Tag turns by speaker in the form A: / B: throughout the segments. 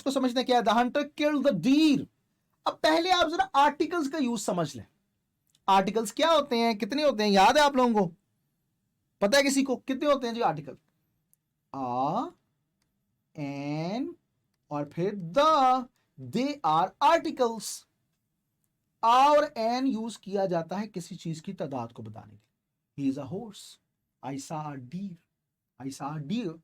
A: को समझना क्या है, the hunter killed the deer. अब पहले आप जरा आर्टिकल्स का यूज समझ लें। आर्टिकल्स क्या होते हैं, कितने होते हैं, याद है आप लोगों को, पता है किसी को कितने होते हैं जी आर्टिकल? आ, एन और फिर द, दे आर आर्टिकल्स। आ और एन यूज किया जाता है किसी चीज की तादाद को बताने के लिए। ही इज अ हॉर्स, आई सा अ डीर, आई सा अ डीर।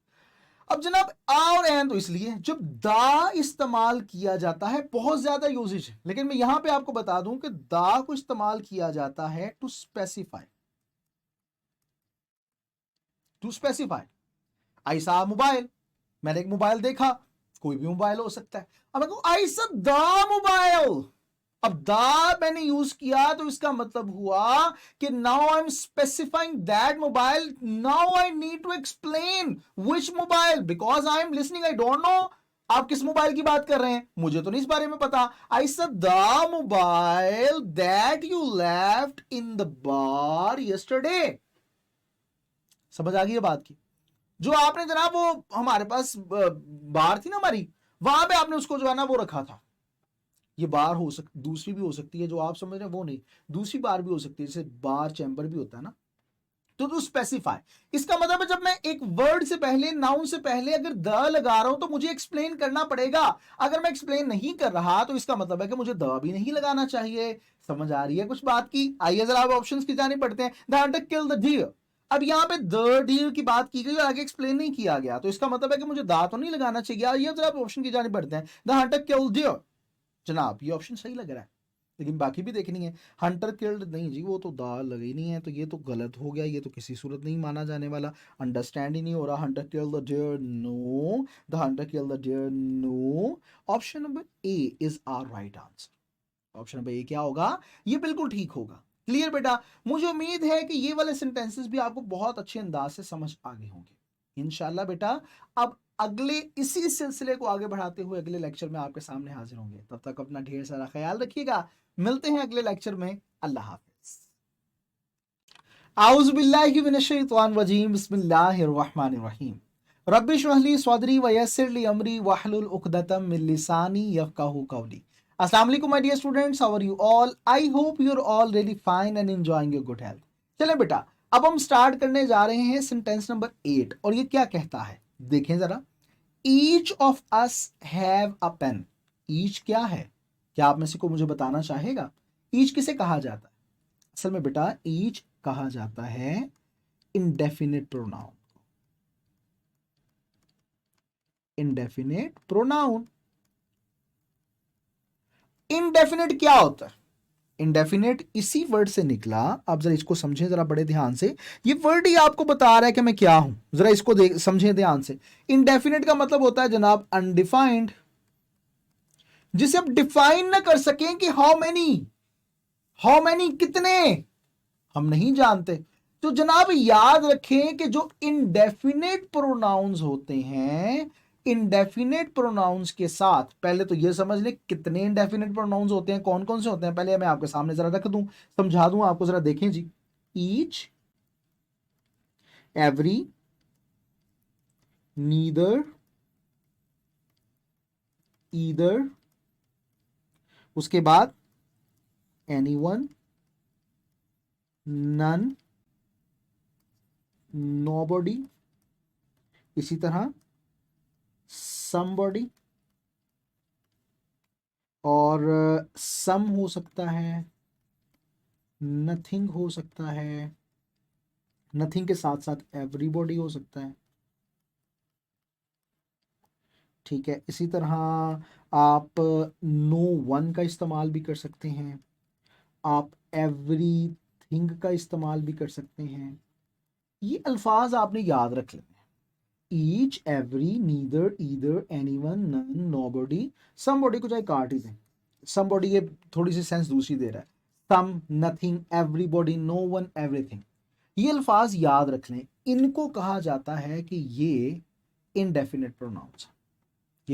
A: अब जनाब आ और एन तो इसलिए जब दा इस्तेमाल किया जाता है बहुत ज्यादा यूजेज है, लेकिन मैं यहां पे आपको बता दूं कि दा को इस्तेमाल किया जाता है टू स्पेसिफाई, टू स्पेसिफाई। आई सा मोबाइल, मैंने एक मोबाइल देखा, कोई भी मोबाइल हो सकता है। अब मैं कहूं आई सा द मोबाइल, अब दा मैंने यूज किया तो इसका मतलब हुआ कि now I am specifying that mobile, now I need to explain which mobile, because I am listening, I don't know आप किस मोबाइल की बात कर रहे हैं, मुझे तो नहीं इस बारे में पता। I said the mobile that you left in the bar yesterday. समझ आ गई है बात की? जो आपने जनाब वो हमारे पास बार थी ना हमारी, वहां पे आपने उसको जो है ना वो रखा था। ये बार हो सकती, दूसरी भी हो सकती है, जो आप समझ रहे हैं वो नहीं, दूसरी बार भी हो सकती है, जैसे बार चैम्बर भी होता है ना। तो स्पेसिफाई, इसका मतलब है जब मैं एक वर्ड से पहले, नाउन से पहले अगर द लगा रहा हूं तो मुझे एक्सप्लेन करना पड़ेगा। अगर मैं एक्सप्लेन नहीं कर रहा तो इसका मतलब है कि मुझे द भी नहीं लगाना चाहिए। समझ आ रही है कुछ बात की? आइए जरा आप ऑप्शंस की जाने पड़ते हैं। The hunter killed the deer, अब यहां पे द डीर की बात की गई और आगे एक्सप्लेन नहीं किया गया, तो इसका मतलब है कि मुझे दा तो नहीं लगाना चाहिए। आइए जरा आप ऑप्शन की जाने पड़ते हैं। द हंटर किल्ड डीर, जनाब ये ऑप्शन सही लग रहा है, लेकिन बाकी भी देखनी है। हंटर किल्ड नहीं जी, वो तो दाल लगी नहीं है, तो ये तो गलत हो गया, ये तो किसी सूरत नहीं माना जाने वाला, अंडरस्टैंड ही नहीं हो रहा। Hunter killed the deer, no. The hunter killed the deer, no. Option number A is our right answer. Option number A क्या होगा? ये बिल्कुल ठीक होगा। क्लियर बेटा? मुझे उम्मीद है कि ये वाले सेंटेंसेस भी आपको बहुत अच्छे अंदाज से समझ आ गए होंगे इंशाल्लाह बेटा। अब अगले इसी सिलसिले को आगे बढ़ाते हुए अगले लेक्चर में आपके सामने हाजिर होंगे। तब तक अपना ढेर सारा ख्याल रखिएगा। मिलते हैं अगले लेक्चर में। अल्लाह हाफिज। आउज़ु बिल्लाहि मिनश शैतानिर रजीम, बिस्मिल्लाहिर रहमानिर रहीम। रब्बि इश्रह ली सदरी व यस्सिर ली अमरी वहलुल उक़दतम मिन लिसानी यफ़क़हू क़ौली। अस्सलाम वालेकुम my dear students, how are you all? I hope you are all really fine and enjoying your good health. चलें बेटा, अब हम स्टार्ट करने जा रहे हैं सेंटेंस नंबर 8, और ये क्या कहता है देखें जरा। Each of us have a pen. Each क्या है? क्या आप में से को मुझे बताना चाहेगा ईच किसे कहा जाता है? असल में बेटा ईच कहा जाता है indefinite pronoun. Indefinite pronoun. Indefinite क्या होता है? इंडेफिनिट इसी वर्ड से निकला। आप जरा इसको समझें जरा बड़े ध्यान से, ये वर्ड ही आपको बता रहा है कि मैं क्या हूं। जरा इसको देख समझें ध्यान से। इंडेफिनिट का मतलब होता है जनाब अनडिफाइंड, जिसे आप डिफाइन ना कर सकें कि हाउ मैनी, हाउ मैनी कितने, हम नहीं जानते। तो जनाब याद रखें कि जो इंडेफिनेट प्रोनाउंस होते हैं, इंडेफिनेट प्रोनाउंस के साथ पहले तो ये समझ लें कितने इंडेफिनेट प्रोनाउंस होते हैं, कौन कौन से होते हैं, पहले मैं आपके सामने जरा रख दूं, समझा दूं आपको, जरा देखें जी। ईच, एवरी, नीदर, ईदर, उसके बाद एनीवन, नन, नोबॉडी, इसी तरह समबॉडी, और सम हो सकता है, नथिंग हो सकता है, नथिंग के साथ साथ एवरीबॉडी हो सकता है। ठीक है, इसी तरह आप नो वन का इस्तेमाल भी कर सकते हैं, आप एवरी थिंग का इस्तेमाल भी कर सकते हैं। ये अल्फाज आपने याद रख लेने हैं। Each, every, neither, either, anyone, none, nobody, somebody को चाहे काट ही दें, समबॉडी ये थोड़ी सी सेंस दूसरी दे रहा है। Some, nothing, everybody, no one, everything, ये अल्फाज याद रख लें। इनको कहा जाता है कि ये इनडेफिनेट प्रोनाउंस।